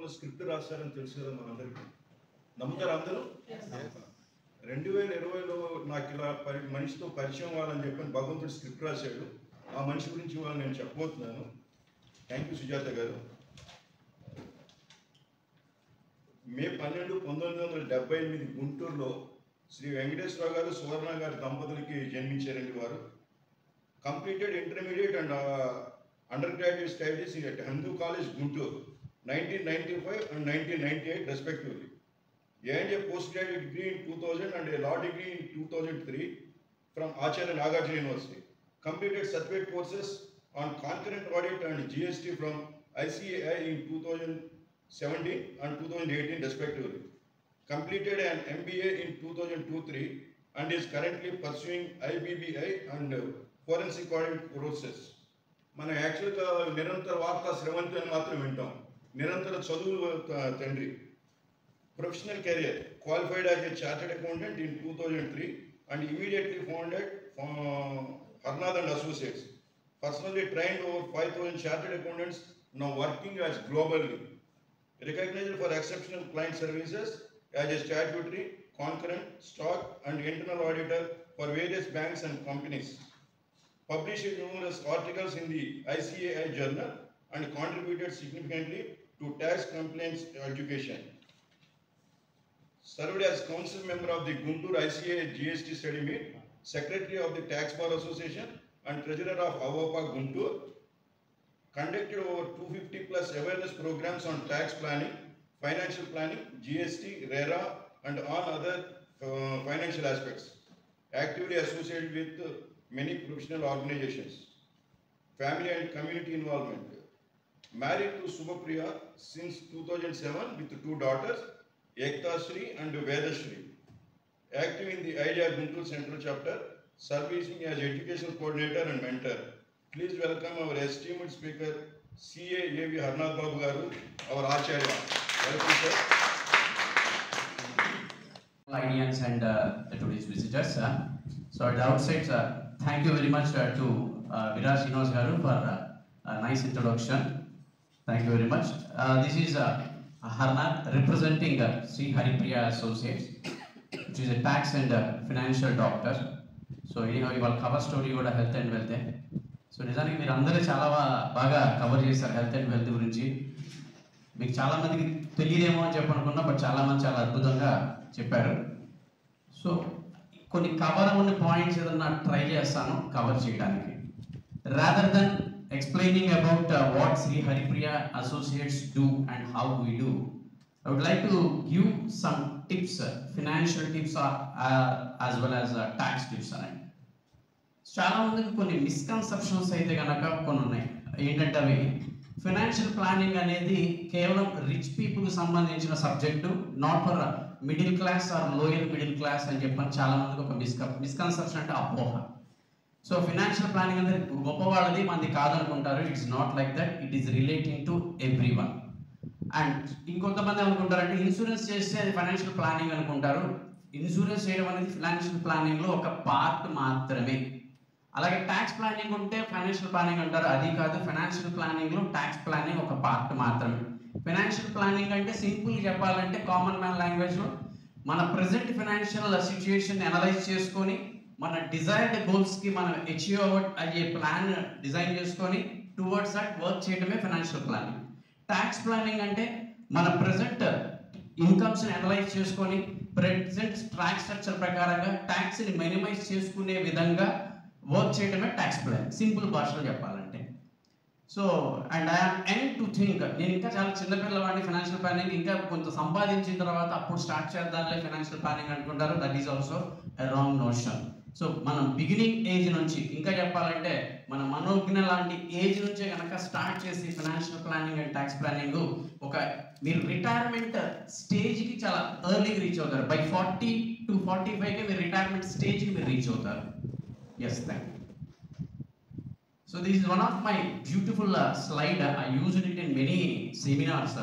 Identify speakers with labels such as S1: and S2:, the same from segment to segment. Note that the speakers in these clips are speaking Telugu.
S1: సంవత్సరంలో స్క్రిప్ట్ రాశారని తెలుసు కదా మనందరికీ. నమ్ముతారు అందరూ? 2020లో నాకు ఇలా మనిషితో పరిచయం అవ్వాలని చెప్పని భగవంతుడు స్క్రిప్ట్ రాశాడు. ఆ మనిషి గురించి ఇవాళ నేను చెప్పబోతున్నాను. థ్యాంక్ యూ సుజాత గారు. మే 12, 1978 గుంటూరులో శ్రీ వెంకటేశ్వరరావు గారు, సువర్ణ గారి దంపతులకి జన్మించారండి వారు. Completed intermediate and under graduate studies at Hindu College, Guntur, 1995 and 1998 respectively. A&A postgraduate degree in 2000 and a law degree in 2003 from Acharya Nagarjuna University. Completed certificate courses on concurrent audit and GST from ICAI in 2017 and 2018 respectively. Completed an MBA in 2002-03 and is currently pursuing IBBI and forensic audit courses. మనం యాక్చువల్గా నిరంతర వార్తా శ్రవంతిని మాత్రం వింటాం. నిరంతర చదువులు తండ్రి. Professional career, qualified as a chartered accountant in 2003 and immediately founded Harnad and Associates. Personally trained over 5,000 chartered accountants, now working as globally. Recognized for exceptional client services as a statutory, concurrent, stock and internal auditor for various banks and companies. Published numerous articles in the ICAI journal and contributed significantly to tax compliance education. Served as council member of the Guntur ICAI GST study meet, secretary of the Tax Bar Association and treasurer of AVOPA Guntur. Conducted over 250 plus awareness programs on tax planning, financial planning, GST, RERA and all other financial aspects. Actively associated with many professional organizations. Family and community involvement. Married to Subhapriya since 2007 with 2 daughters, Ekta Shri and Vedashri. Active in the IDEA Guntur Central Chapter, servicing as education coordinator and mentor. Please welcome our esteemed speaker, CA A.V. Harnad Babu Garu, our Acharya. Welcome, sir.
S2: Audience and today's visitors. So at the outset, thank you very much to Viraj Srinivas Garu for a nice introduction. Thank you very much. This is Harnad representing Sri Haripriya Associates, which is a tax and financial doctor. So anyhow, you will cover story about health and wealth. So నిజానికి మీరు అందరూ చాలా బాగా కవర్ చేశారు హెల్త్ అండ్ వెల్త్ గురించి. మీకు చాలా మందికి తెలియదేమో అని చెప్పనుకున్నా, బట్ చాలా మంది చాలా అద్భుతంగా చెప్పారు. సో కొన్ని కవర్ అవ్వని పాయింట్స్ ఏదన్నా ట్రై చేస్తాను కవర్ చేయడానికి. Rather than explaining about what Sri Haripriya Associates do and how we do, I would like to give some tips, financial tips as well as tax tips. చాలా మందికి కొన్ని మిస్కన్సెప్షన్స్ అయితే కనుక కొన్ని ఉన్నాయి. ఏంటంటే అవి ఫైనాన్షియల్ ప్లానింగ్ అనేది కేవలం రిచ్ పీపుల్కి సంబంధించిన subject, not for middle class are lower middle class అని చెప్పని చాలా మందికి ఒక మిస్కన్సెప్షన్ అంటే అపోహ. సో ఫైనాన్షియల్ ప్లానింగ్ అనేది గొప్ప వాళ్ళది, మనది కాదనుకుంటారు. It's not like that. It is relating to everyone. And ఇంకొంతమంది అనుకుంటారంటే ఇన్సూరెన్స్ చేస్తే అది ఫైనాన్షియల్ ప్లానింగ్ అనుకుంటారు. ఇన్సూరెన్స్ చేయడం అనేది ఫైనాన్షియల్ ప్లానింగ్లో ఒక పార్ట్ మాత్రమే. అలాగే ట్యాక్స్ ప్లానింగ్ ఉంటే ఫైనాన్షియల్ ప్లానింగ్ అంటారు. అది కాదు, ఫైనాన్షియల్ ప్లానింగ్లో ట్యాక్స్ ప్లానింగ్ ఒక పార్ట్ మాత్రమే. ఫైనాన్షియల్ ప్లానింగ్ అంటే సింపుల్గా చెప్పాలంటే కామన్ మ్యాన్ లాంగ్వేజ్లో మన ప్రజెంట్ ఫైనాన్షియల్ సిచ్యుయేషన్ అనలైజ్ చేసుకొని మన డిజైర్డ్ గోల్స్కి మనం అచీవ్ అయ్యే ప్లాన్ డిజైన్ చేసుకొని టువర్డ్స్ దట్ వర్క్ చేయడమే ఫైనాన్షియల్ ప్లానింగ్. ట్యాక్స్ ప్లానింగ్ అంటే మన ప్రజెంట్ ఇన్కమ్స్ని అనలైజ్ చేసుకొని ప్రజెంట్ ట్యాక్స్ స్ట్రక్చర్ ప్రకారంగా ట్యాక్స్ని మినిమైజ్ చేసుకునే విధంగా వర్క్ చేయడమే ట్యాక్స్ ప్లానింగ్, సింపుల్ భాషలో చెప్పాలంటే. So and I'm end to think, నేను ఇంకా చాలా చిన్నపిల్లవాడిని, ఫైనాన్షియల్ ప్లానింగ్ ఇంకా కొంత సంపాదించిన తర్వాత అప్పుడు స్టార్ట్ చేద్దాంలే ఫైనాన్షియల్ ప్లానింగ్ అనుకుంటారు. That is also a wrong notion. So మనం బిగినింగ్ ఏజ్ నుంచి, ఇంకా చెప్పాలంటే మన మనోజ్ఞ లాంటి ఏజ్ నుంచే కనుక స్టార్ట్ చేసి financial planning and tax planning ఒక మీరు రిటైర్మెంట్ స్టేజ్కి చాలా ఎర్లీగా రీచ్ అవుతారు. బై 40 to 45కి మీరు రిటైర్మెంట్ స్టేజ్కి మీరు రీచ్ అవుతారు. Yes, thank you. So this is one of my beautiful slide. I used it in many seminars.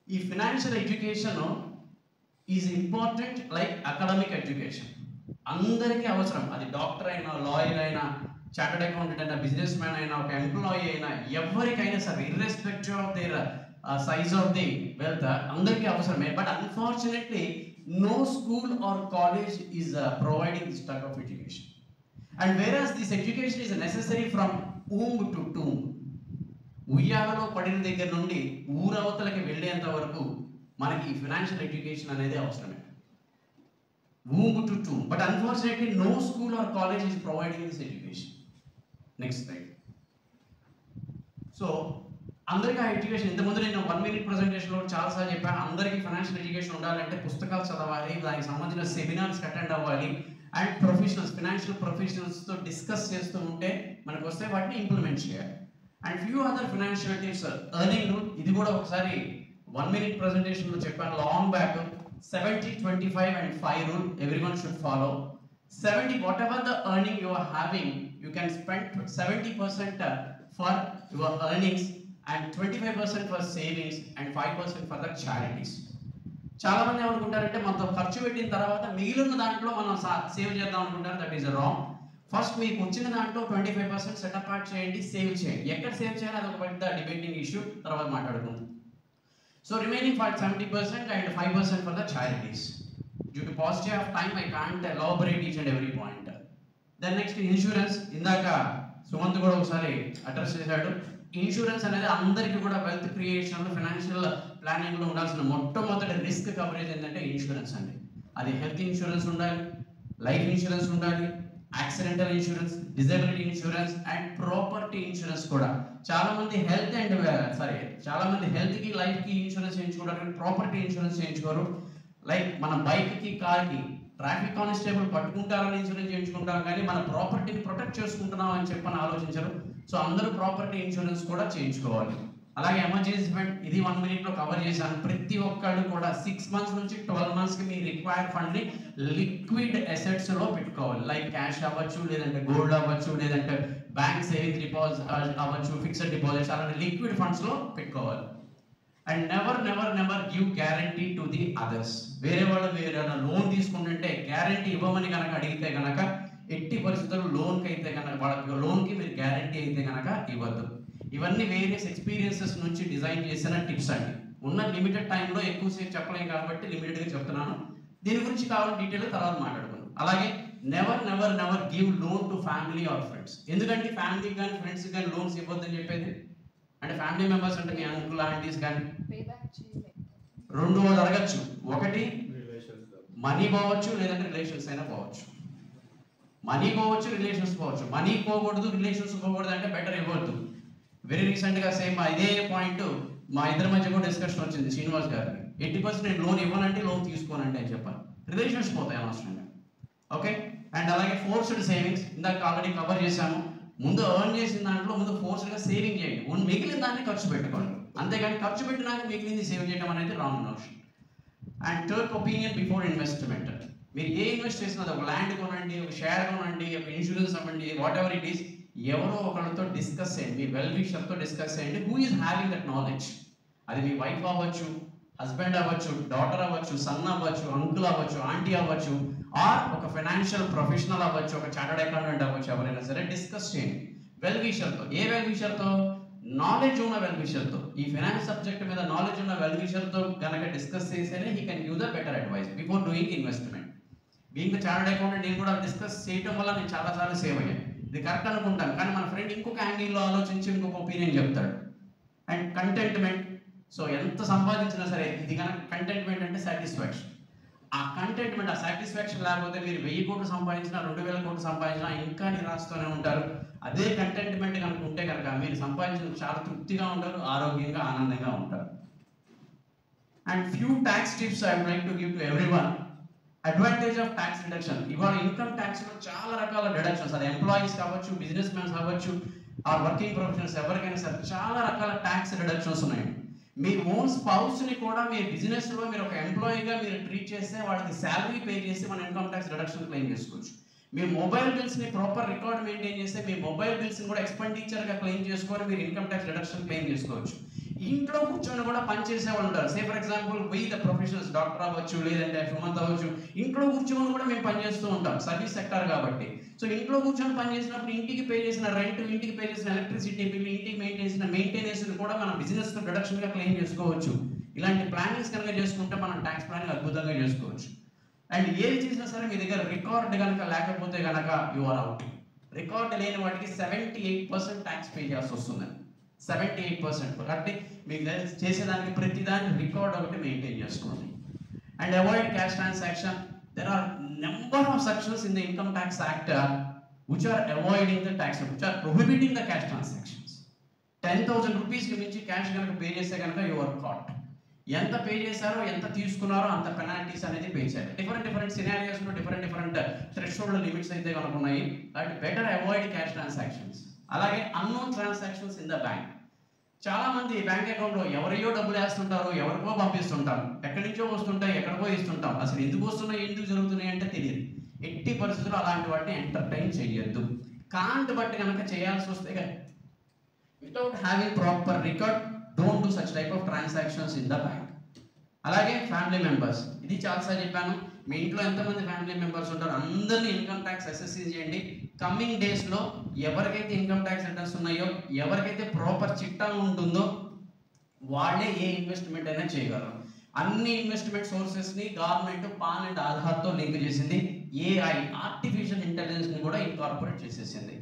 S2: ఈ financial education is important like academic education. అందరికీ అవసరం. అది డాక్టర్ అయినా, లాయర్ అయినా, చార్టర్డ్ అకౌంటెంట్ అయినా, బిజినెస్ మ్యాన్ అయినా, ఒక ఎంప్లాయీ అయినా, ఎవరికైనా సరే irrespective of their size of the wealth అందరికీ అవసరమే. But unfortunately, no school or college is providing this type of education. And whereas this education is necessary from womb to tomb, ఉయ్యాలలో పడిన దగ్గర నుండి ఊరవతలకి వెళ్ళేంత వరకు మనకి ఫైనాన్షియల్ ఎడ్యుకేషన్ అనేది అవసరమే. womb to tomb. But unfortunately, no school or college is providing this education. Next slide. So, అందరికీ ఆ ఎడ్యుకేషన్ ఇంతకుముందు నేను 1 minute ప్రెజెంటేషన్లో చాలాసార్లు చెప్పాను. అందరికీ ఫైనాన్షియల్ ఎడ్యుకేషన్ ఉండాలంటే పుస్తకాలు చదవాలి, దానికి సంబంధించిన సెమినార్స్ అటెండ్ అవ్వాలి, అండ్ ప్రొఫెషనల్స్ ఫైనాన్షియల్ ప్రొఫెషనల్స్తో డిస్కస్ చేస్తూ ఉంటే మనకు వస్తే వాటిని ఇంప్లిమెంట్ చేయాలి. And few other financial tips. Earning rule, ఇది కూడా ఒకసారి 1 minute ప్రెజెంటేషన్లో చెప్పాను long back. 70, 25 and 5 rule everyone should follow. 70, whatever the earning you are having, you can spend 70% for your earnings and 25% for savings and 5% for the charities. చాలా మంది ఏమనుకుంటారంటే మనతో ఖర్చు పెట్టిన తర్వాత మిగిలిన దాంట్లో మనం సేవ్ చేద్దాం అనుకుంటారు. That is wrong. ఫస్ట్ మీకు వచ్చిన దాంట్లో 25% సెట్ అపార్ట్ చేయండి, సేవ్ చేయండి. ఎక్కడ సేవ్ చేయాలి అది ఒక పెద్ద డిబేటింగ్ ఇష్యూ, తర్వాత మాట్లాడుకుందాం. So remaining for 70% and 5% for the charities. Due to paucity of time, I can't elaborate each and every point. Then next, insurance. ఇందాక సుమంత్ కూడా ఒకసారి అడ్రస్ చేశాడు. ఇన్సూరెన్స్ అనేది అందరికీ కూడా వెల్త్ క్రియేషన్, ఫైనాన్షియల్ ప్లానింగ్ లో ఉండాల్సిన మొట్టమొదటి రిస్క్ కవరేజ్ ఏంటంటే ఇన్సూరెన్స్ అండి. అది హెల్త్ ఇన్సూరెన్స్ ఉండాలి, లైఫ్ ఇన్సూరెన్స్ ఉండాలి, accidental insurance, disability insurance and property insurance కూడా. చాలా మంది హెల్త్ కి లైఫ్ కి ఇన్సూరెన్స్ చేయించుకుంటారు, ప్రాపర్టీ ఇన్సూరెన్స్ చేయించుకోరు. లైక్ మన బైక్ కి, కార్ కి ట్రాఫిక్ కానిస్టేబుల్ పట్టుకుంటారని ఇన్సూరెన్స్ చేయించుకుంటారు, కానీ మన ప్రాపర్టీని ప్రొటెక్ట్ చేసుకుంటున్నాం అని చెప్పని ఆలోచించరు. సో అందరూ ప్రాపర్టీ ఇన్సూరెన్స్ కూడా చేయించుకోవాలి. అలాగే ఎమర్జెన్సీ ఫండ్, ఇది 1 minute లో కవర్ చేశాను. ప్రతి ఒక్కళ్ళు కూడా 6 months నుంచి 12 months కి మీ రిక్వైర్డ్ ఫండ్ ని లిక్విడ్ అసెట్స్ లో పెట్టుకోవాలి. లైక్ క్యాష్ అవ్వచ్చు, లేదంటే గోల్డ్ అవ్వచ్చు, లేదంటే బ్యాంక్ సేవింగ్ డిపాజిట్ అవ్వచ్చు, ఫిక్స్డ్ డిపాజిట్స్, అలాంటి లిక్విడ్ ఫండ్స్ లో పెట్టుకోవాలి. And never give guarantee to the others. వేరే వాళ్ళు లోన్ తీసుకుంటుంటే గ్యారంటీ ఇవ్వమని కనుక అడిగితే కనుక ఎట్టి పరిస్థితుల్లో లోన్కి అయితే కనుక వాళ్ళకి లోన్కి మీరు గ్యారంటీ అయితే కనుక ఇవ్వద్దు. ఇవన్నీ వేరియస్ ఎక్స్పీరియన్సెస్ నుంచి డిజైన్ చేసిన టిప్స్ అండి. ఉన్న లిమిటెడ్ టైంలో ఎక్కువసేపు చెప్పలేం కాబట్టి లిమిటెడ్గా చెప్తున్నాను. దీని గురించి కావాలని డీటెయిల్ తర్వాత మాట్లాడుకుందాం. అలాగే never give loan to family or friends. ఎందుకంటే ఫ్యామిలీకి కానీ ఫ్రెండ్స్కి కానీ లోన్స్ ఇవ్వద్దని చెప్పేది. అంటే ఫ్యామిలీ మెంబర్స్ అంటే మీ అంకుల్ ఆంటీస్ కానీ 2 జరగచ్చు. ఒకటి మనీ పోవచ్చు, లేదంటే రిలేషన్స్ అయినా పోవచ్చు. మనీ పోవచ్చు, రిలేషన్స్ పోవచ్చు. మనీ పోకూడదు, రిలేషన్స్ పోకూడదు అంటే బెటర్ ఇవ్వద్దు. వెరీ రీసెంట్గా సేమ్ ఇదే పాయింట్ మా ఇద్దరి మధ్య కూడా డిస్కషన్ వచ్చింది శ్రీనివాస్ గారికి. 80% నేను లోన్ ఇవ్వనంటే లోన్ తీసుకోనంటే అని చెప్పాను. రిలేషన్స్ పోతాయి అనవసరంగా. ఓకే. అండ్ అలాగే ఫోర్స్డ్ సేవింగ్స్ ఇందాక ఆల్రెడీ కవర్ చేశాము. ముందు ఎర్న్ చేసిన దాంట్లో ముందు ఫోర్స్డ్గా సేవింగ్ చేయండి, మిగిలిన దాన్ని ఖర్చు పెట్టుకోండి. అంతేగాని ఖర్చు పెట్టినాక మిగిలింది సేవ్ చేయడం అనేది wrong notion. And take opinion before investment. మీరు ఏ ఇన్వెస్ట్ చేసినా ఒక ల్యాండ్ కొనండి, ఒక షేర్ కొనండి, ఒక ఇన్సూరెన్స్ అవ్వండి, వాట్ ఎవర్ ఇట్ ఈస్, ఎవరో ఒకరితో డిస్కస్ చేయండి, మీ వెల్ విషర్తో డిస్కస్ చేయండి. Who is having that knowledge. అది మీ వైఫ్ అవ్వచ్చు, హస్బెండ్ అవ్వచ్చు, డాటర్ అవ్వచ్చు, సన్ అవ్వచ్చు, అంకుల్ అవ్వచ్చు, ఆంటీ అవ్వచ్చు, ఆర్ ఒక ఫైనాన్షియల్ ప్రొఫెషనల్ అవ్వచ్చు, ఒక చార్టర్డ్ అకౌంటెంట్ అవ్వచ్చు, ఎవరైనా సరే డిస్కస్ చేయండి వెల్ విషర్తో. ఏ వెల్ విషర్తో? నాలెడ్జ్ ఉన్న వెల్ విషర్తో. ఈ ఫైనాన్స్ సబ్జెక్ట్ మీద నాలెడ్జ్ ఉన్న వెల్ విషర్తో కనుక డిస్కస్ చేస్తేనే he can give the better advice before doing investment. Being chartered accountant నేను కూడా డిస్కస్ చేయడం వల్ల నేను చాలాసార్లు సేవ్ అయ్యాను. ఇది కరెక్ట్ అనుకుంటాను, కానీ మన ఫ్రెండ్ ఇంకొక యాంగిల్లో ఆలోచించి ఇంకొక ఒపీనియన్ చెప్తాడు. And contentment. సో ఎంత సంపాదించినా సరే ఇది కనుక కంటెంట్మెంట్ అంటే సాటిస్ఫాక్షన్. ఆ కంటెంట్మెంట్, ఆ సాటిస్ఫాక్షన్ లేకపోతే మీరు 1000 కోట్లు సంపాదించినా 2000 కోట్లు సంపాదించినా ఇంకా నిరాశతోనే ఉంటారు. అదే కంటెంట్మెంట్ కనుక ఉంటే కనుక మీరు సంపాదించిన చాలా తృప్తిగా ఉంటారు, ఆరోగ్యంగా, ఆనందంగా ఉంటారు. And few tax tips I would like to give to everyone. Advantage of tax reduction. ఇవాళ ఇన్కమ్ ట్యాక్స్లో చాలా రకాల డిడక్షన్స్, అది ఎంప్లాయీస్ కావచ్చు, బిజినెస్ మ్యాన్స్ అవ్వచ్చు, ఆ వర్కింగ్ ప్రొఫెషనల్స్ ఎవరికైనా సరే చాలా రకాల ట్యాక్స్ రిడక్షన్స్ ఉన్నాయి. మీ ఓన్ స్పౌస్ని కూడా మీ బిజినెస్లో మీరు ఒక ఎంప్లాయీగా మీరు ట్రీట్ చేస్తే వాళ్ళకి శాలరీ పే చేసి మన ఇన్కమ్ ట్యాక్స్ రిడక్షన్ క్లెయిమ్ చేసుకోవచ్చు. మీ మొబైల్ బిల్స్ని ప్రాపర్ రికార్డ్ మెయింటైన్ చేస్తే మీ మొబైల్ బిల్స్ని కూడా ఎక్స్పెండిచర్గా క్లెయిమ్ చేసుకొని మీరు ఇన్కమ్ ట్యాక్స్ రిడక్షన్ క్లెయిమ్ చేసుకోవచ్చు. ఇంట్లో కూర్చొని కూడా పనిచేసే వాళ్ళు ఉంటారు. Say for example the professionals, doctor అవ్వచ్చు, లేదంటే సుమంత్ అవ్వచ్చు, ఇంట్లో కూర్చొని కూడా మేము పనిచేస్తూ ఉంటాం, సర్వీస్ సెక్టర్ కాబట్టి. సో ఇంట్లో కూర్చొని పని చేసినప్పుడు ఇంటికి పే చేసిన రెంట్, ఇంటికి పే చేసిన ఎలక్ట్రిసిటీ బిల్, ఇంటికి మెయింటైన్ చేసిన మెయింటెనెన్స్ కూడా మనం బిజినెస్ ప్రొడక్షన్గా క్లెయిమ్ చేసుకోవచ్చు. ఇలాంటి ప్లానింగ్స్ కనుక చేసుకుంటే మనం ట్యాక్స్ ప్లానింగ్ అద్భుతంగా చేసుకోవచ్చు. అండ్ ఏది చేసినా సరే మీ దగ్గర రికార్డ్ కనుక లేకపోతే కనుక యు ఆర్ అవుట్. రికార్డ్ లేని వాటికి 78% ట్యాక్స్ పే చేయాల్సి వస్తుంది. 78%. కాబట్టి మీకు చేసేదానికి ప్రతిదానికి రికార్డ్ ఒకటి మెయింటైన్ చేసుకోండి. And avoid cash transaction. There are number of sections in the Income Tax Act which are avoiding the tax, which are prohibiting the cash transactions. 10,000 rupees కి మించి క్యాష్ కనుక పే చేస్తే కనుక యు ఆర్ కాట్. ఎంత పే చేశారో ఎంత తీసుకున్నారో అంత పెనాల్టీస్ అనేది పే చేయాలి. డిఫరెంట్ సినారియోస్లో డిఫరెంట్ థ్రెషోల్డ్ లిమిట్స్ అయితే కనుక ఉన్నాయి. కాబట్టి బెటర్ అవాయిడ్ క్యాష్ ట్రాన్సాక్షన్స్. అలాగే unknown transactions in the bank. చాలా మంది బ్యాంక్ అకౌంట్లో ఎవరియో డబ్బులు వేస్తుంటారు, ఎవరికో పంపిస్తుంటారు, ఎక్కడి నుంచో వస్తుంటాయి, ఎక్కడికో ఇస్తుంటాం. అసలు ఎందుకు వస్తున్నాయి, ఎందుకు జరుగుతున్నాయి అంటే తెలియదు. ఎట్టి పరిస్థితుల్లో అలాంటి వాటిని ఎంటర్టైన్ చేయొద్దు. కాంట్ బట్టి కనుక చేయాల్సి వస్తే without having proper record don't do such type of transactions in the bank. అలాగే ఫ్యామిలీ మెంబర్స్, ఇది చాలాసార్లు చెప్పాను. మీ ఇంట్లో ఎంతమంది ఫ్యామిలీ మెంబర్స్ ఉంటారో అందరినీ ఇన్కమ్ ట్యాక్స్ అసెస్ చేయండి. కమింగ్ డేస్లో ఎవరికైతే ఇన్కమ్ ట్యాక్స్ రిటర్న్స్ ఉన్నాయో, ఎవరికైతే ప్రాపర్ చిట్టా ఉంటుందో వాళ్ళే ఏ ఇన్వెస్ట్మెంట్ అయినా చేయగలరు. అన్ని ఇన్వెస్ట్మెంట్ సోర్సెస్ని గవర్నమెంట్ పాన్ అండ్ ఆధార్తో లింక్ చేసింది. ఏఐ ఆర్టిఫిషియల్ ఇంటెలిజెన్స్ని కూడా ఇన్కార్పొరేట్ చేసేసింది.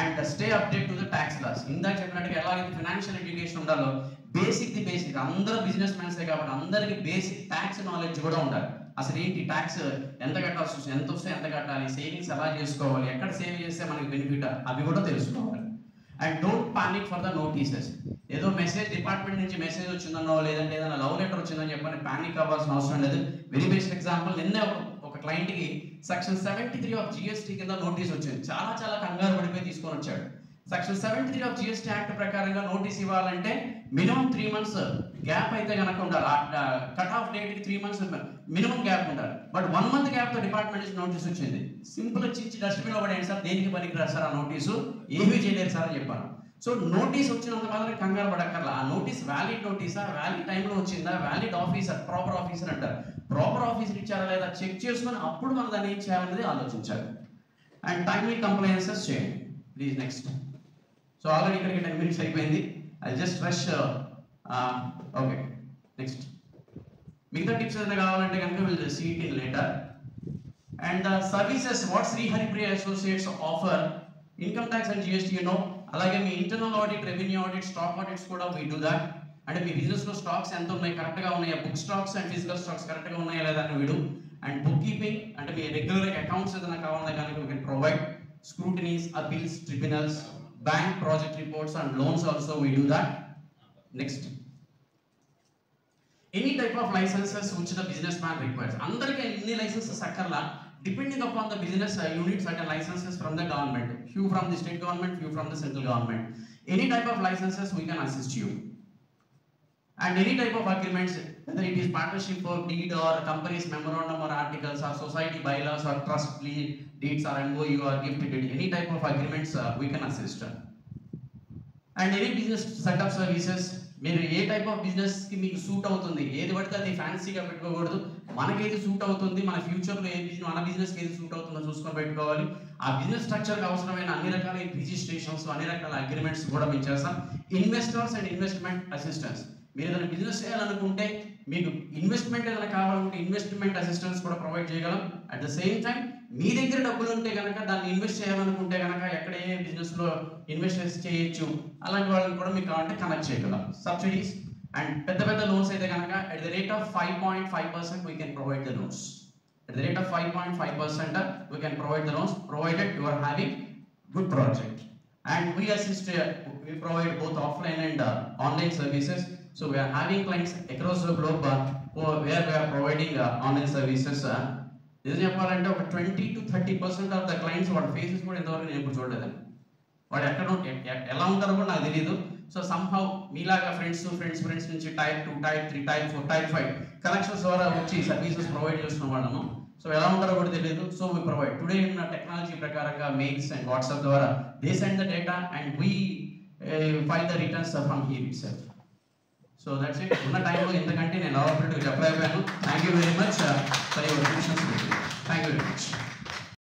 S2: And stay update to the tax loss. ఇందాక చెప్పినట్టుగా ఎలాగైతే ఫైనాన్షియల్ ఎడ్యుకేషన్ ఉండాలో బేసిక్ అందరూ బిజినెస్ మ్యాన్సే కాబట్టి అందరికీ బేసిక్ ట్యాక్స్ నాలెడ్జ్ కూడా ఉండాలి. అసలు ఏంటి ట్యాక్స్, ఎంత కట్టాల్సి వస్తుంది, ఎంత వస్తే ఎంత కట్టాలి, సేవింగ్స్ ఎలా చేసుకోవాలి, ఎక్కడ సేవ్ చేస్తే మనకి బెనిఫిట్, అవి కూడా తెలుసుకోవాలి. And don't panic for the notices. ఏదో మెసేజ్ డిపార్ట్మెంట్ నుంచి మెసేజ్ వచ్చిందనో లేదంటే ఏదైనా లవ్ లెటర్ వచ్చిందని చెప్పని పానిక్ అవ్వాల్సిన అవసరం లేదు. వెరీ బెస్ట్ ఎగ్జాంపుల్, నిన్నే ఒక క్లయింట్కి సెక్షన్ 73 ఆఫ్ జిఎస్టీ కింద నోటీస్ వచ్చింది. చాలా కంగారు పడిపోయి తీసుకొని వచ్చాడు. సెక్షన్ 73 ఆఫ్ జిఎస్టీ యాక్ట్ ప్రకారంగా నోటీస్ ఇవ్వాలంటే మినిమం 3 months గ్యాప్ అయితే కనుక ఉండాలి. కట్ ఆఫ్ డేట్కి 3 months మినిమం గ్యాప్ ఉండాలి. బట్ 1 month గ్యాప్తో డిపార్ట్మెంట్ నుంచి నోటీస్ వచ్చింది. సింపుల్ చిచ్చి డస్ట్బిన్ పడేయండి సార్, దేనికి పనికిరాదు సార్ ఆ నోటీసు, ఏమీ చేయలేరు సార్ అని చెప్పాను. సో నోటీస్ వచ్చినంత మాత్రం కంగారు పడక్కర్లా. ఆ నోటీస్ వ్యాలిడ్ నోటీసా, వ్యాలిడ్ టైంలో వచ్చిందా, వ్యాలిడ్ ఆఫీసర్, ప్రాపర్ ఆఫీసర్ అంటారు. ప్రాపర్ ఆఫీసర్ ఇచ్చారా లేదా చెక్ చేసుకొని అప్పుడు మనం దాన్ని ఏం చేయాలనేది ఆలోచించాలి. అండ్ టైమ్లీ కంప్లైన్సెస్ చేయండి ప్లీజ్. నెక్స్ట్, సో ఆల్రెడీ ఇక్కడికి 10 minutes అయిపోయింది. I just rush. Okay, next మిగతా టిప్స్ ఏదైనా కావాలంటే కనుక will see it in later. And services what Shri Haripriya associates offer income tax and GST అలాగే మీ internal audit, revenue audit, stock audits కూడా వీ డూ దాట్. అంటే మీ బిజినెస్లో స్టాక్స్ ఎంత ఉన్నాయి, కరెక్ట్గా ఉన్నాయా, book stocks and physical stocks కరెక్ట్గా ఉన్నాయా లేదా అని వీడు. అండ్ బుక్ కీపింగ్ అంటే మీ రెగ్యులర్ అకౌంట్స్ ఏదైనా కావాలన్నా కనుక we can provide. Scrutinies, appeals, tribunals, bank project reports and loans also we do that. Next, any type of licenses which the businessman requires. Andariki any licenses akkarla, depending upon the business you need certain licenses from the government, few from the state government, few from the central government. Any type of licenses we can assist you. And any type of agreements, whether it is partnership or deed or company's memorandum or articles or society bylaws or trust deeds or MOU or gift deed, any type of agreements we can assist. And any business setup services, మీరు ఏ టైప్ ఆఫ్ బిజినెస్ కి మీకు సూట్ అవుతుంది, ఏది పడితే అది ఫ్యాన్సీగా పెట్టుకోకూడదు. మనకి ఏది సూట్ అవుతుంది, మన ఫ్యూచర్లో ఏ బిజినెస్, మన బిజినెస్కి ఏది సూట్ అవుతుందో చూసుకొని పెట్టుకోవాలి. ఆ బిజినెస్ స్ట్రక్చర్కి అవసరమైన అన్ని రకాల రిజిస్ట్రేషన్స్, అన్ని రకాల అగ్రిమెంట్స్ కూడా మేము చేస్తాం. ఇన్వెస్టర్స్ అండ్ ఇన్వెస్ట్మెంట్ అసిస్టెన్స్, మీరు ఏదైనా బిజినెస్ చేయాలనుకుంటే, మీకు ఇన్వెస్ట్మెంట్ ఏదైనా కావాలనుకుంటే ఇన్వెస్ట్మెంట్ అసిస్టెన్స్ కూడా ప్రొవైడ్ చేయగలం. అట్ ద సేమ్ టైం మీ దగ్గర డబ్బులు ఉంటే కనుక దాన్ని ఇన్వెస్ట్ చేయాలనుకుంటే కనుక ఎక్కడ ఏ బిజినెస్లో ఇన్వెస్ట్ చేయొచ్చు అలాంటి వాళ్ళని కూడా మీకు కావాలంటే కనెక్ట్ చేయగలం. సబ్సిడీస్ అండ్ పెద్ద లోన్స్ అయితే కనుక at the rate of 5.5% we can provide the loans. At the rate of 5.5% we can provide the loans provided you are having good project. And we assist, we provide both offline and online services. So we are having clients across the globe where we are providing online services. This is చెప్పాలంటే ఒక 20 to 30% ఆఫ్ ద క్లయింట్స్ వాళ్ళ ఫేసెస్ కూడా ఇంతవరకు నేను ఎప్పుడు చూడలేదండి. వాడు ఎక్కడ ఎలా ఉంటారో కూడా నాకు తెలియదు. సో సంహౌ మీలాగా ఫ్రెండ్స్ నుంచి type 2, type 3, type 4, type 5 connections ద్వారా వచ్చి సర్వీసెస్ ప్రొవైడ్ చేస్తున్న వాళ్ళము. సో ఎలా ఉంటారో కూడా తెలియదు. సో వీ ప్రొవైడ్ టుడే ఉన్న టెక్నాలజీ ప్రకారంగా మెయిల్స్ అండ్ వాట్సాప్ ద్వారా they send the data and we file the returns from here itself. So that's it. ఉన్న టైంలో ఇంతకంటే నేను ఆపరేటివ్గా చెప్పలేకపోయాను. Thank you very much for your attention. Thank you very much.